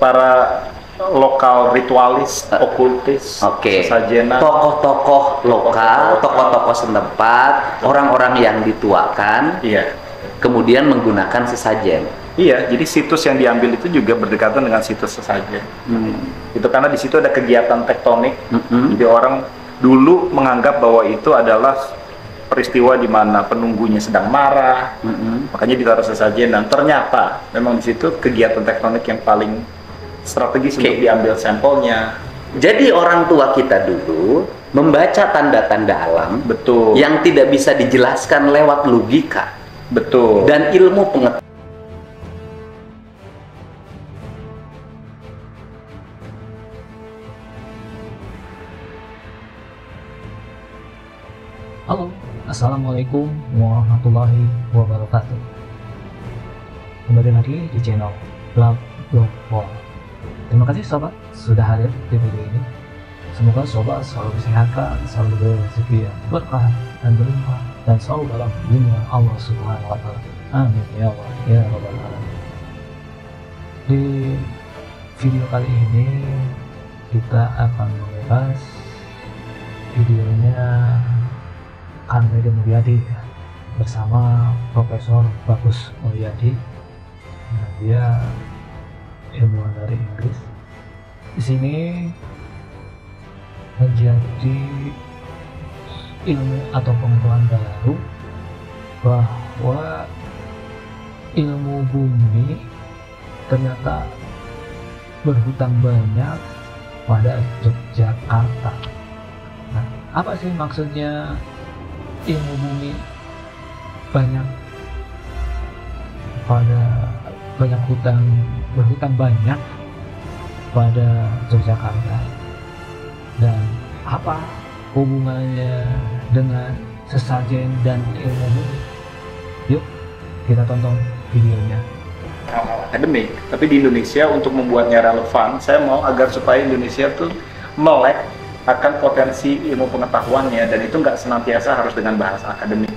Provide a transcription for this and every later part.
para lokal ritualis, okultis, sesajenan, tokoh-tokoh lokal, tokoh-tokoh setempat, orang-orang yang dituakan, iya, kemudian menggunakan sesajen. iya. Jadi situs yang diambil itu juga berdekatan dengan situs sesajen. Itu karena di situ ada kegiatan tektonik. Jadi orang dulu menganggap bahwa itu adalah peristiwa di mana penunggunya sedang marah, makanya ditaruh sesajen. Dan ternyata memang di situ kegiatan tektonik yang paling strategis untuk diambil sampelnya. Jadi orang tua kita dulu membaca tanda-tanda alam, Betul. yang tidak bisa dijelaskan lewat logika, Betul. dan ilmu pengetahuan. Halo, Assalamualaikum warahmatullahi wabarakatuh. Kembali lagi di channel Blog World. Terima kasih sobat sudah hadir di video ini. Semoga sobat selalu disehatkan, selalu berrezeki yang berkah dan berlimpah, dan selalu dalam lindungan Allah Subhanahu wa Ta'ala. Amin ya Allah ya Rabbal Alamin. Di video kali ini kita akan membahas videonya Kang Deddy Mulyadi bersama Profesor Bagus Mulyadi. Nah, dia ilmuwan dari Inggris. Di sini menjadi ilmu atau pengetahuan baru bahwa ilmu bumi ternyata berhutang banyak pada Yogyakarta. Nah, apa sih maksudnya ilmu bumi berhutang banyak pada Yogyakarta, dan apa hubungannya dengan sesajen dan ilmu bumi? Yuk kita tonton videonya. Akademik, tapi di Indonesia untuk membuatnya relevan, saya mau agar supaya Indonesia tuh melek akan potensi ilmu pengetahuannya, dan itu nggak senantiasa harus dengan bahasa akademik.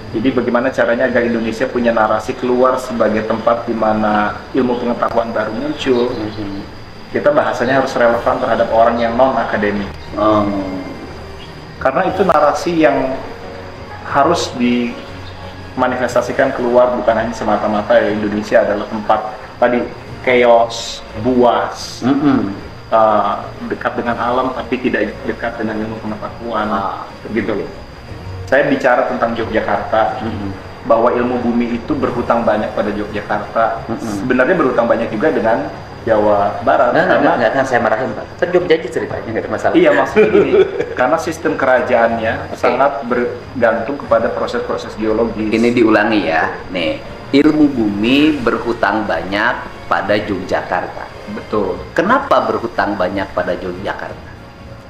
Jadi bagaimana caranya agar Indonesia punya narasi keluar sebagai tempat di mana ilmu pengetahuan baru muncul. Kita bahasanya harus relevan terhadap orang yang non akademik. Karena itu narasi yang harus dimanifestasikan keluar, bukan hanya semata-mata ya Indonesia adalah tempat tadi chaos, buas. Dekat dengan alam tapi tidak dekat dengan ilmu pengetahuan, begitu loh. Saya bicara tentang Yogyakarta, bahwa ilmu bumi itu berhutang banyak pada Yogyakarta. Sebenarnya berhutang banyak juga dengan Jawa Barat. Nggak akan saya marahin Pak. Kan Jogja aja ceritanya, nggak ada masalah. Iya, maksudnya gini, karena sistem kerajaannya sangat bergantung kepada proses-proses geologis. Ini diulangi ya, nih, ilmu bumi berhutang banyak pada Yogyakarta. Betul. Kenapa berhutang banyak pada Yogyakarta?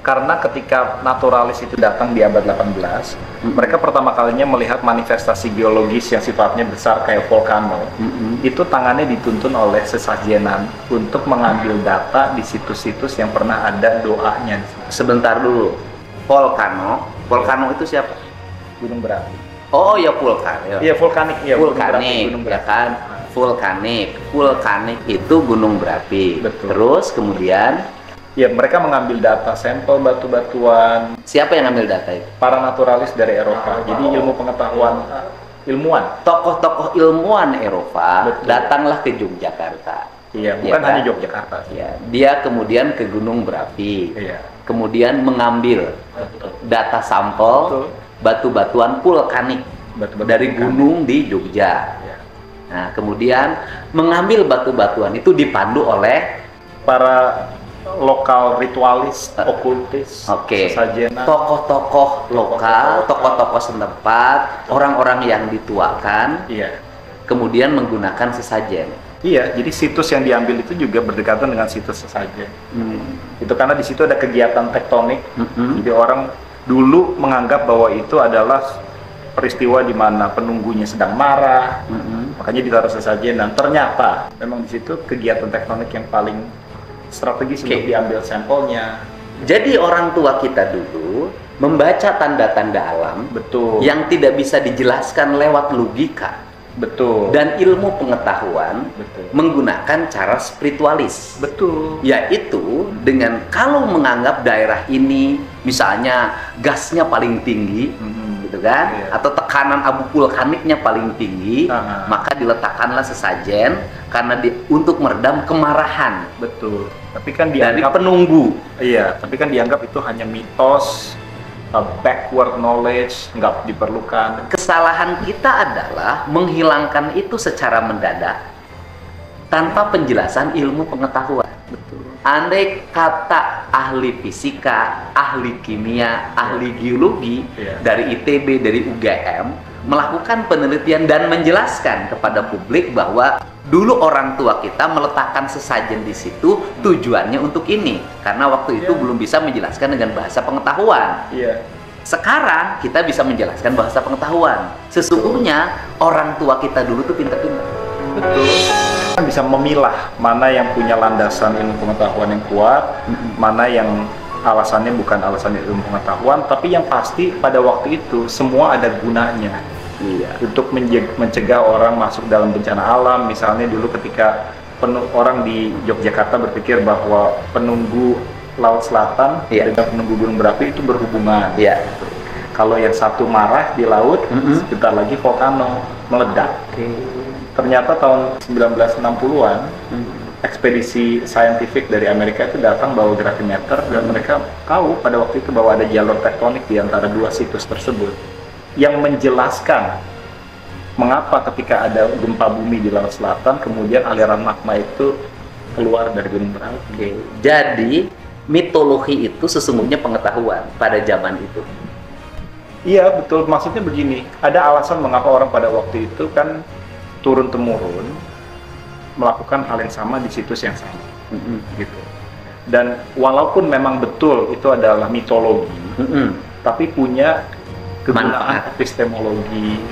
Karena ketika naturalis itu datang di abad 18, mereka pertama kalinya melihat manifestasi geologis yang sifatnya besar kayak volcano. Itu tangannya dituntun oleh sesajenan untuk mengambil data di situs-situs yang pernah ada doanya. Sebentar dulu, volcano itu siapa? Gunung berapi. Oh ya, vulkan. Iya, vulkanik. Iya, vulkanik, ya kan? Vulkanik itu gunung berapi. Betul. Terus kemudian, ya, mereka mengambil data sampel batu-batuan. siapa yang ngambil data itu? Para naturalis dari Eropa. Jadi ilmu pengetahuan ilmuwan. Tokoh-tokoh ilmuwan Eropa Betul. datanglah ke Yogyakarta. Iya, Iya bukan kan? hanya Yogyakarta. Ya, dia kemudian ke gunung berapi. Iya. Kemudian mengambil data sampel Betul. batu-batuan vulkanik Batu-batu dari vulkanik. gunung di Jogja. Iya. Nah, kemudian mengambil batu-batuan itu dipandu oleh Para lokal ritualis, okultis, sesajenan, tokoh-tokoh lokal, tokoh-tokoh setempat, orang-orang yang dituakan, iya. kemudian menggunakan sesajen. Iya, jadi situs yang diambil itu juga berdekatan dengan situs sesajen. Itu karena di situ ada kegiatan tektonik. Jadi orang dulu menganggap bahwa itu adalah peristiwa di mana penunggunya sedang marah, makanya ditaruh sesajen. Dan ternyata memang di situ kegiatan tektonik yang paling strategis untuk diambil sampelnya. Jadi orang tua kita dulu membaca tanda-tanda alam, Betul. yang tidak bisa dijelaskan lewat logika, Betul. Dan ilmu pengetahuan Betul. menggunakan cara spiritualis. Betul. Yaitu dengan kalau menganggap daerah ini misalnya gasnya paling tinggi, gitu kan, Iya. atau tekanan abu vulkaniknya paling tinggi, maka diletakkanlah sesajen karena untuk meredam kemarahan. Betul. Tapi kan Dari dianggap penunggu. Iya, tapi kan dianggap itu hanya mitos, backward knowledge, nggak diperlukan. Kesalahan kita adalah menghilangkan itu secara mendadak tanpa penjelasan ilmu pengetahuan. Betul. Andai kata ahli fisika, ahli kimia, ahli geologi Iya. dari ITB, dari UGM melakukan penelitian dan menjelaskan kepada publik bahwa dulu orang tua kita meletakkan sesajen di situ tujuannya untuk ini, karena waktu itu Iya. belum bisa menjelaskan dengan bahasa pengetahuan. Iya. Sekarang kita bisa menjelaskan bahasa pengetahuan. Sesungguhnya orang tua kita dulu tuh pintar-pintar. Betul. Kan bisa memilah mana yang punya landasan ilmu pengetahuan yang kuat, mana yang alasannya bukan alasan ilmu pengetahuan, tapi yang pasti pada waktu itu semua ada gunanya. Iya. Untuk mencegah orang masuk dalam bencana alam. Misalnya dulu ketika orang di Yogyakarta berpikir bahwa penunggu Laut Selatan Iya. dengan penunggu gunung berapi itu berhubungan. Iya. Kalau yang satu marah di laut, sebentar lagi volcano meledak. Ternyata tahun 1960-an, ekspedisi saintifik dari Amerika itu datang bawa gravimeter dan mereka tahu pada waktu itu bahwa ada jalur tektonik di antara dua situs tersebut yang menjelaskan mengapa ketika ada gempa bumi di Laut Selatan kemudian aliran magma itu keluar dari gunung berapi. Jadi mitologi itu sesungguhnya pengetahuan pada zaman itu. Iya betul, maksudnya begini, ada alasan mengapa orang pada waktu itu kan turun-temurun melakukan hal yang sama di situs yang sama, gitu. Dan walaupun memang betul itu adalah mitologi, tapi punya kegunaan Manfaat. epistemologi,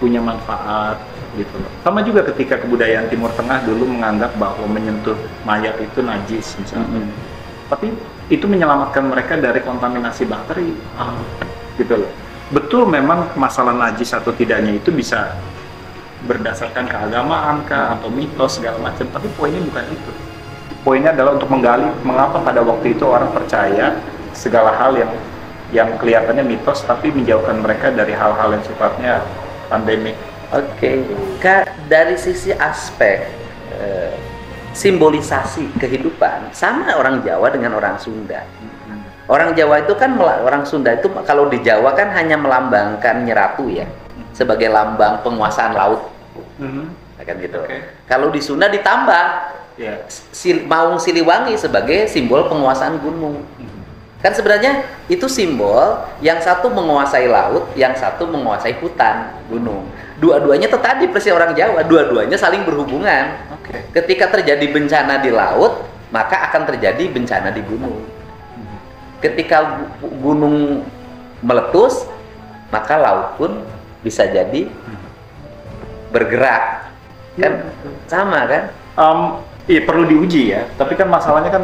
punya manfaat, gitu. Sama juga ketika kebudayaan Timur Tengah dulu menganggap bahwa menyentuh mayat itu najis, misalnya. Tapi itu menyelamatkan mereka dari kontaminasi bakteri, gitu loh. Betul memang masalah najis atau tidaknya itu bisa berdasarkan keagamaan atau mitos segala macam, tapi poinnya bukan itu. Poinnya adalah untuk menggali mengapa pada waktu itu orang percaya segala hal yang kelihatannya mitos tapi menjauhkan mereka dari hal-hal yang sifatnya pandemik. Kak, dari sisi aspek simbolisasi kehidupan sama orang Jawa dengan orang Sunda. Orang Jawa itu kan, orang Sunda itu kalau di Jawa kan hanya melambangkan Nyeratu ya, sebagai lambang penguasaan laut. Kan gitu. Kalau di Sunda ditambah Maung Siliwangi sebagai simbol penguasaan gunung. Kan sebenarnya itu simbol yang satu menguasai laut, yang satu menguasai hutan gunung. Dua-duanya tadi persis orang Jawa, dua-duanya saling berhubungan. Ketika terjadi bencana di laut, maka akan terjadi bencana di gunung. Ketika gunung meletus, maka laut pun bisa jadi bergerak, kan sama kan? Iya perlu diuji ya. Tapi kan masalahnya kan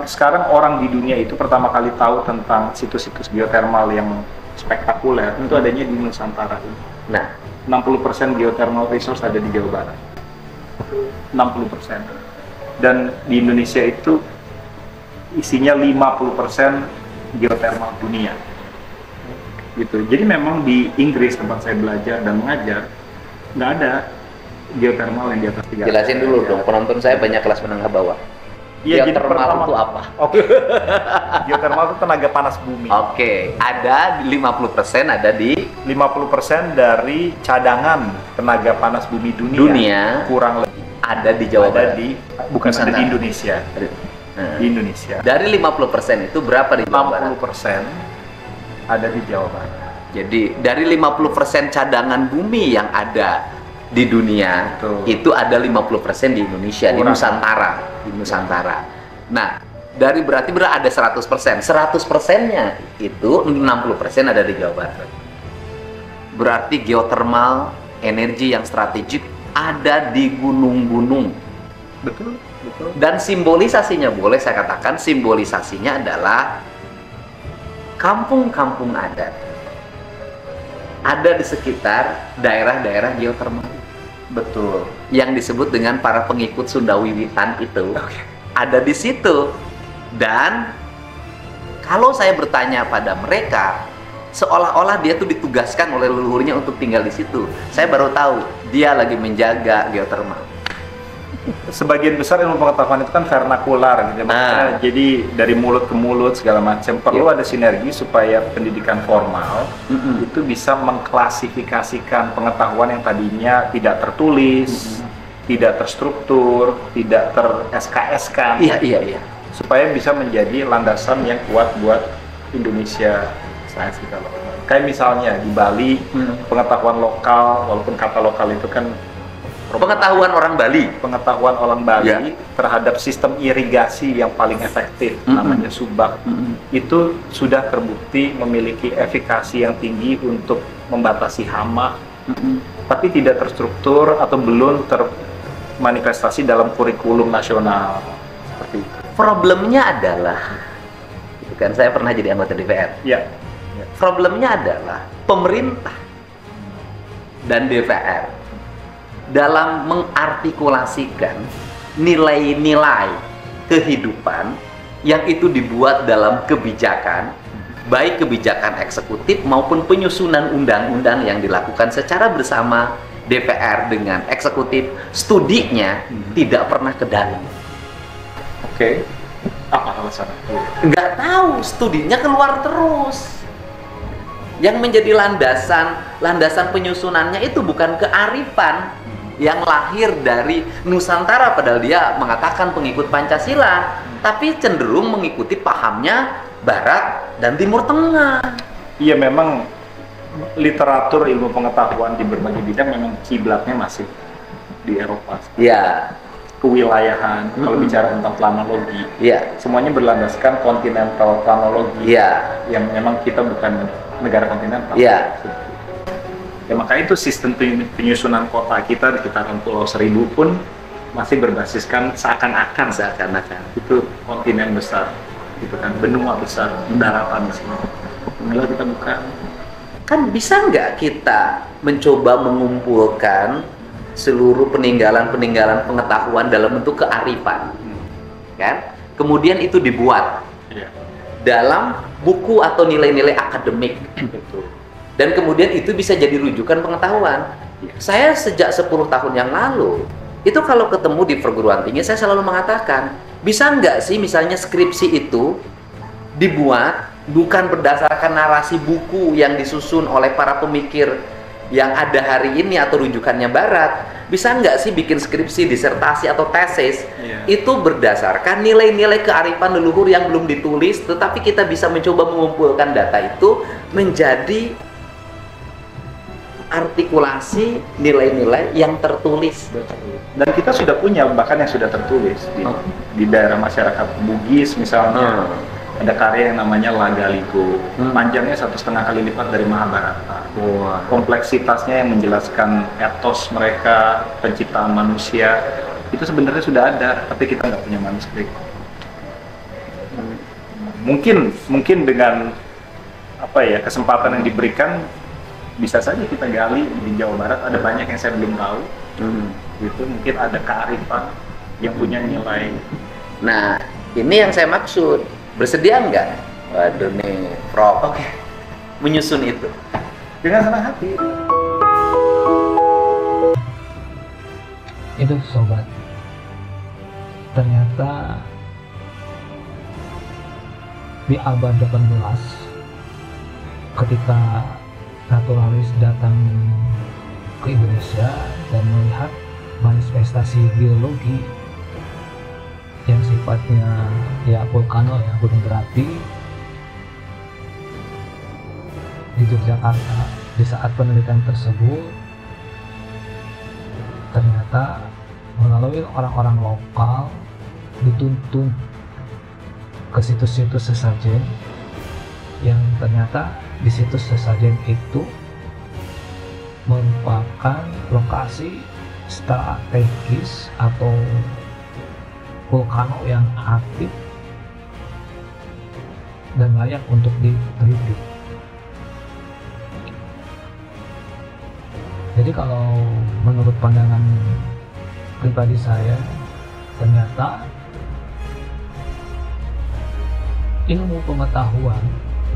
sekarang orang di dunia itu pertama kali tahu tentang situs-situs geothermal yang spektakuler itu adanya di Nusantara ini. Nah, 60% geothermal resource ada di Jawa Barat. 60%. Dan di Indonesia itu isinya 50% geothermal dunia. Gitu. Jadi memang di Inggris tempat saya belajar dan mengajar nggak ada geothermal yang di atas 3. Jelasin dulu dong, penonton saya banyak kelas menengah bawah. Iya, jadi Geothermal pertama itu apa? Geothermal itu tenaga panas bumi. Ada 50% ada di 50% dari cadangan tenaga panas bumi dunia, kurang lebih ada di Jawa Barat. Bukan ada di Indonesia. Di Indonesia. Dari 50% itu berapa di Jawa Barat? 50% ada di Jawa Barat. Jadi dari 50% cadangan bumi yang ada di dunia, itu ada 50% di Indonesia, di Nusantara. Nah, berarti ada 100%. 100%-nya itu 60% ada di Jawa Barat. Berarti geothermal, energi yang strategik ada di gunung-gunung. Betul. Dan simbolisasinya, boleh saya katakan simbolisasinya adalah kampung-kampung adat ada di sekitar daerah-daerah geothermal. Betul. Yang disebut dengan para pengikut Sunda Wiwitan itu ada di situ. Dan kalau saya bertanya pada mereka, seolah-olah dia tuh ditugaskan oleh leluhurnya untuk tinggal di situ. Saya baru tahu dia lagi menjaga geotermal. Sebagian besar ilmu pengetahuan itu kan vernakular gitu. Maksudnya jadi dari mulut ke mulut segala macam. Perlu ada sinergi supaya pendidikan formal itu bisa mengklasifikasikan pengetahuan yang tadinya tidak tertulis, tidak terstruktur, tidak ter-SKS-kan. Iya. Supaya bisa menjadi landasan yang kuat buat Indonesia Science Development. Kayak misalnya di Bali, pengetahuan lokal, walaupun kata lokal itu kan Pengetahuan orang Bali terhadap sistem irigasi yang paling efektif, namanya subak, itu sudah terbukti memiliki efikasi yang tinggi untuk membatasi hama, tapi tidak terstruktur atau belum termanifestasi dalam kurikulum nasional seperti itu. Problemnya adalah, itu kan saya pernah jadi anggota DPR. Ya. Problemnya adalah pemerintah dan DPR dalam mengartikulasikan nilai-nilai kehidupan yang itu dibuat dalam kebijakan, baik kebijakan eksekutif maupun penyusunan undang-undang yang dilakukan secara bersama DPR dengan eksekutif, studinya tidak pernah ke dalam. Oke. Apa alasannya? Nggak tahu, studinya keluar terus. Yang menjadi landasan penyusunannya itu bukan kearifan yang lahir dari Nusantara, padahal dia mengatakan pengikut Pancasila, tapi cenderung mengikuti pahamnya Barat dan Timur Tengah. Iya, memang literatur ilmu pengetahuan di berbagai bidang memang kiblatnya masih di Eropa. Iya. Kewilayahan, kalau bicara tentang planologi, semuanya berlandaskan continental planologi, yang memang kita bukan negara kontinental. Ya, maka itu sistem penyusunan kota kita di sekitaran Pulau Seribu pun masih berbasiskan seakan-akan itu kontinen besar, gitu kan, benua besar, daratan di sini. Inilah kita bukan. Kan bisa nggak kita mencoba mengumpulkan seluruh peninggalan-peninggalan pengetahuan dalam bentuk kearifan, kan? Kemudian itu dibuat dalam buku atau nilai-nilai akademik. Dan kemudian itu bisa jadi rujukan pengetahuan. Saya sejak 10 tahun yang lalu, itu kalau ketemu di perguruan tinggi, saya selalu mengatakan, bisa nggak sih misalnya skripsi itu dibuat bukan berdasarkan narasi buku yang disusun oleh para pemikir yang ada hari ini atau rujukannya Barat. Bisa nggak sih bikin skripsi, disertasi, atau tesis itu berdasarkan nilai-nilai kearifan leluhur yang belum ditulis, tetapi kita bisa mencoba mengumpulkan data itu menjadi artikulasi nilai-nilai yang tertulis. Dan kita sudah punya bahkan yang sudah tertulis di daerah masyarakat Bugis misalnya. Ada karya yang namanya Lagaligo, panjangnya 1,5 kali lipat dari Mahabharata. Kompleksitasnya yang menjelaskan etos mereka, penciptaan manusia, itu sebenarnya sudah ada, tapi kita nggak punya manuskrip. Mungkin dengan kesempatan yang diberikan, bisa saja kita gali di Jawa Barat. Ada banyak yang saya belum tahu. Gitu, mungkin ada kearifan yang punya nilai. Nah, ini yang saya maksud. Bersedia nggak? Waduh nih, Prof. Menyusun itu dengan senang hati. Itu sobat, ternyata di abad 18 ketika naturalis datang ke Indonesia dan melihat manifestasi geologi yang sifatnya vulkano, gunung berapi di Yogyakarta. Di saat penelitian tersebut ternyata melalui orang-orang lokal dituntun ke situs-situs sesajen, yang ternyata di situs sesajen itu merupakan lokasi strategis atau vulkano yang aktif dan layak untuk diteliti. Jadi kalau menurut pandangan pribadi saya, ternyata ilmu pengetahuan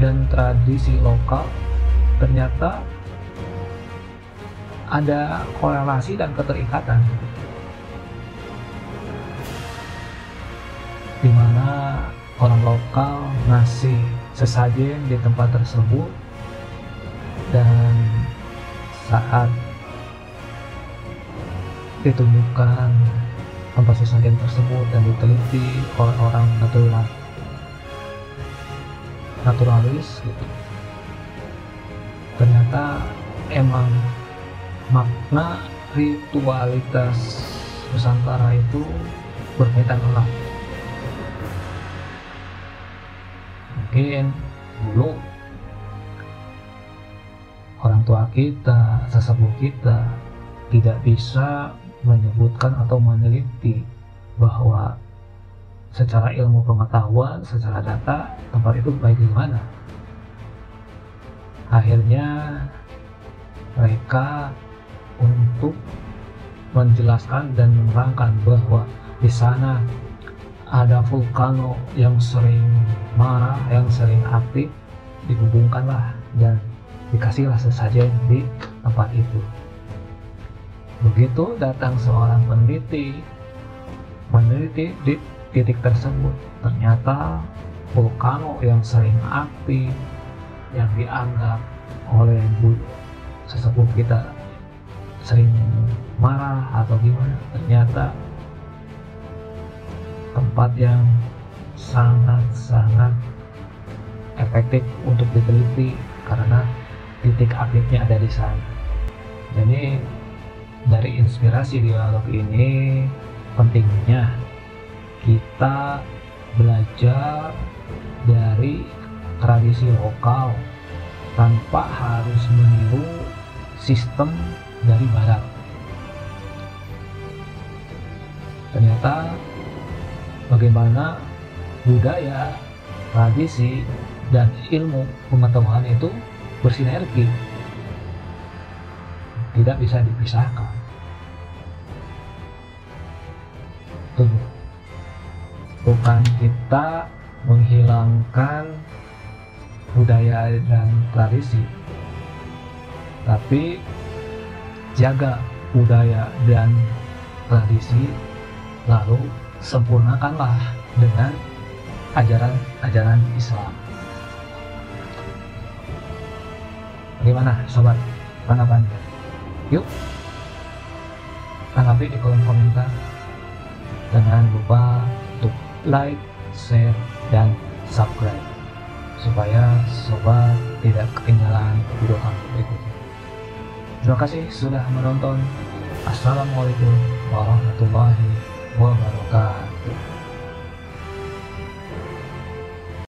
dan tradisi lokal ternyata ada korelasi dan keterikatan, di mana orang lokal ngasih sesajen di tempat tersebut, dan saat ditemukan tempat sesajen tersebut dan diteliti oleh orang naturalis gitu, ternyata emang makna ritualitas Nusantara itu berkaitan erat. Mungkin dulu orang tua kita, sesepuh kita tidak bisa menyebutkan atau meneliti bahwa secara ilmu pengetahuan, secara data, tempat itu baik di mana. Akhirnya mereka untuk menjelaskan dan menerangkan bahwa di sana ada vulkano yang sering marah, yang sering aktif, dihubungkanlah dan dikasihlah sesajen di tempat itu. Begitu datang seorang peneliti di titik tersebut, ternyata vulkano yang sering aktif, yang dianggap oleh sesepuh kita sering marah atau gimana, ternyata tempat yang sangat-sangat efektif untuk diteliti karena titik aktifnya ada di sana. Jadi dari inspirasi dialog ini pentingnya kita belajar dari tradisi lokal tanpa harus meniru sistem dari barat. Ternyata bagaimana budaya, tradisi, dan ilmu pengetahuan itu bersinergi, tidak bisa dipisahkan. Bukan kita menghilangkan budaya dan tradisi, tapi jaga budaya dan tradisi, lalu sempurnakanlah dengan ajaran-ajaran Islam. Bagaimana sobat tanggapannya? Yuk tanggapi di kolom komentar. Jangan lupa untuk like, share, dan subscribe supaya sobat tidak ketinggalan video kami berikutnya. Terima kasih sudah menonton. Assalamualaikum warahmatullahi